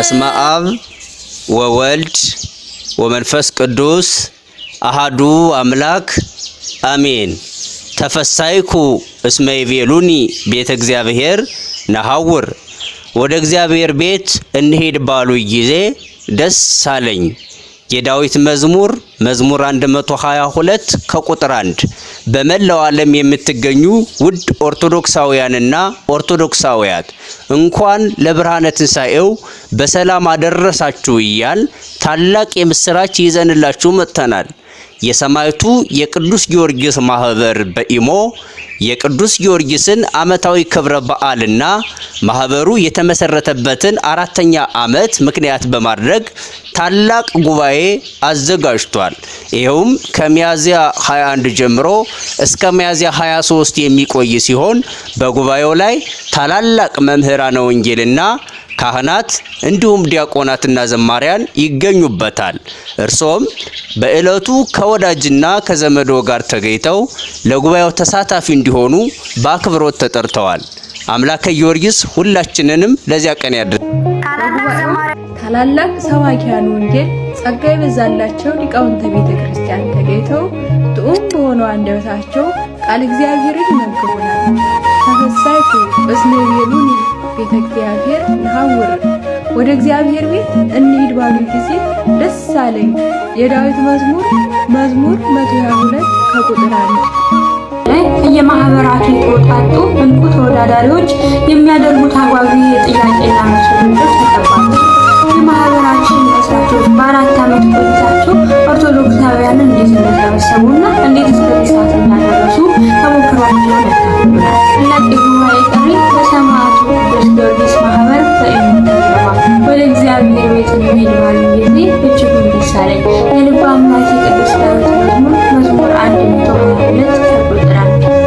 በስመ አብ ወወልድ ወመንፈስ ቅዱስ አሃዱ አምላክ አሜን። ተፈሳይኩ እስመ ይቤሉኒ ቤተ እግዚአብሔር ነሐውር። ወደ እግዚአብሔር ቤት እንሄድ ባሉ ጊዜ ደስ አለኝ። የዳዊት መዝሙር 122 ከቁጥር 1። በመላው ዓለም የምትገኙ ውድ ኦርቶዶክሳውያንና ኦርቶዶክሳውያት እንኳን ለብርሃነ ትንሣኤው በሰላም አደረሳችሁ እያል ታላቅ የምስራች ይዘንላችሁ መጥተናል። የሰማዕቱ የቅዱስ ጊዮርጊስ ማህበር በኢሞ የቅዱስ ጊዮርጊስን ዓመታዊ ክብረ በዓልና ማህበሩ የተመሰረተበትን 4ኛ ዓመት ምክንያት በማድረግ ታላቅ ጉባኤ አዘጋጅቷል። ይኸውም ከሚያዝያ 21 ጀምሮ እስከ ሚያዝያ 23 የሚቆይ ሲሆን በጉባኤው ላይ ታላላቅ መምህራነ ወንጌልና ካህናት እንዲሁም ዲያቆናትና ዘማሪያን ይገኙበታል። እርሶም በእለቱ ከወዳጅና ከዘመዶ ጋር ተገኝተው ለጉባኤው ተሳታፊ እንዲሆኑ በአክብሮት ተጠርተዋል። አምላከ ጊዮርጊስ ሁላችንንም ለዚያ ቀን ያድርስ። ታላላቅ ሰባኪያን ወንጌል ጸጋ ይበዛላቸው ሊቃውንተ ቤተ ክርስቲያን ተገኝተው ጥዑም በሆነው አንደበታቸው ቃል እግዚአብሔርን ይመግቡናል። ተፈሳይኩ እስመ ይቤሉኒ ቤተ እግዚአብሔር ነሐውር። ወደ እግዚአብሔር ቤት እንሂድ ባሉ ጊዜ ደስ አለኝ። የዳዊት መዝሙር 122 ከቁጥር 1። የማህበራቱ የተወጣጡ እንቁ ተወዳዳሪዎች የሚያደርጉት አጓጊ የጥያቄና መልስ ውድድር ተጠባቂ። የማህበራችን መስራቾች በ4 ዓመት ቆይታቸው ኦርቶዶክሳውያንን እንዴት እንደሰበሰቡና እንዴት እስከዚህ ሰዓት እንዳደረሱ ተሞክሯቸውን ያካፍሉናል። ታላቅ የጉባኤ ጥሪ በሰማዕቱ ቅዱስ ጊዮርጊስ ማህበር በኢሞ ወደ እግዚአብሔር ቤት እንሂድ ባሉ ጊዜ እጅጉን ደስ አለኝ። የልበ አምላክ የቅዱስ ዳዊት መዝሙር 122 ከቁጥር 1።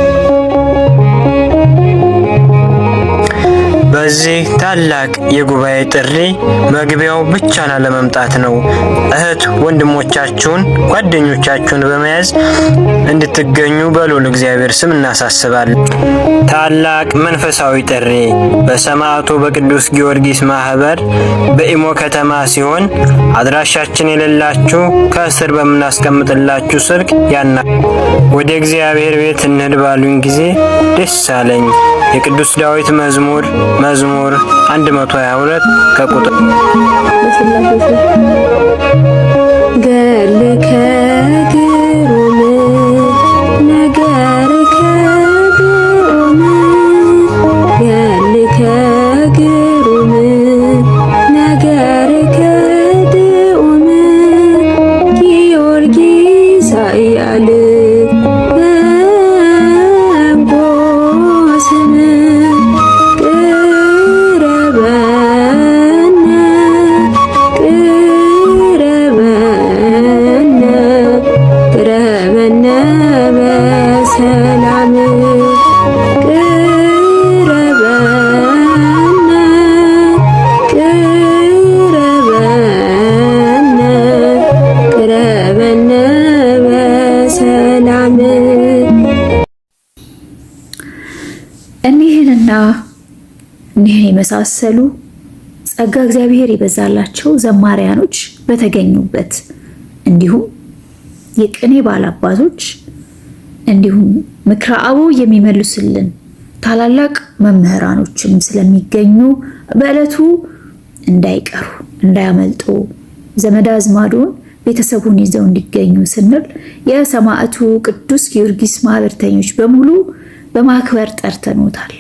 በዚህ ታላቅ የጉባኤ ጥሪ መግቢያው ብቻ ላለመምጣት ነው። እህት ወንድሞቻችሁን ጓደኞቻችሁን በመያዝ እንድትገኙ በልዑል እግዚአብሔር ስም እናሳስባለን። ታላቅ መንፈሳዊ ጥሪ በሰማዕቱ በቅዱስ ጊዮርጊስ ማህበር በኢሞ ከተማ ሲሆን አድራሻችን የሌላችሁ ከስር በምናስቀምጥላችሁ ስልክ ወደ እግዚአብሔር ቤት እንሂድ ባሉኝ ጊዜ ደስ አለኝ። የቅዱስ ዳዊት መዝሙር 122 ከቁጥር ገልከ ግሩም ነገርከ ግሩም ገልከ ግሩም ነገርከ ግሩም ጊዮርጊስ ኃያል እኒህን የመሳሰሉ ጸጋ እግዚአብሔር ይበዛላቸው ዘማሪያኖች በተገኙበት እንዲሁም የቅኔ ባላባቶች እንዲሁም ምክረ አበው የሚመልሱልን ታላላቅ መምህራኖችም ስለሚገኙ በእለቱ እንዳይቀሩ እንዳያመልጡ ዘመድ አዝማዱን ቤተሰቡን ይዘው እንዲገኙ ስንል የሰማዕቱ ቅዱስ ጊዮርጊስ ማህበርተኞች በሙሉ በማክበር ጠርተኖታል።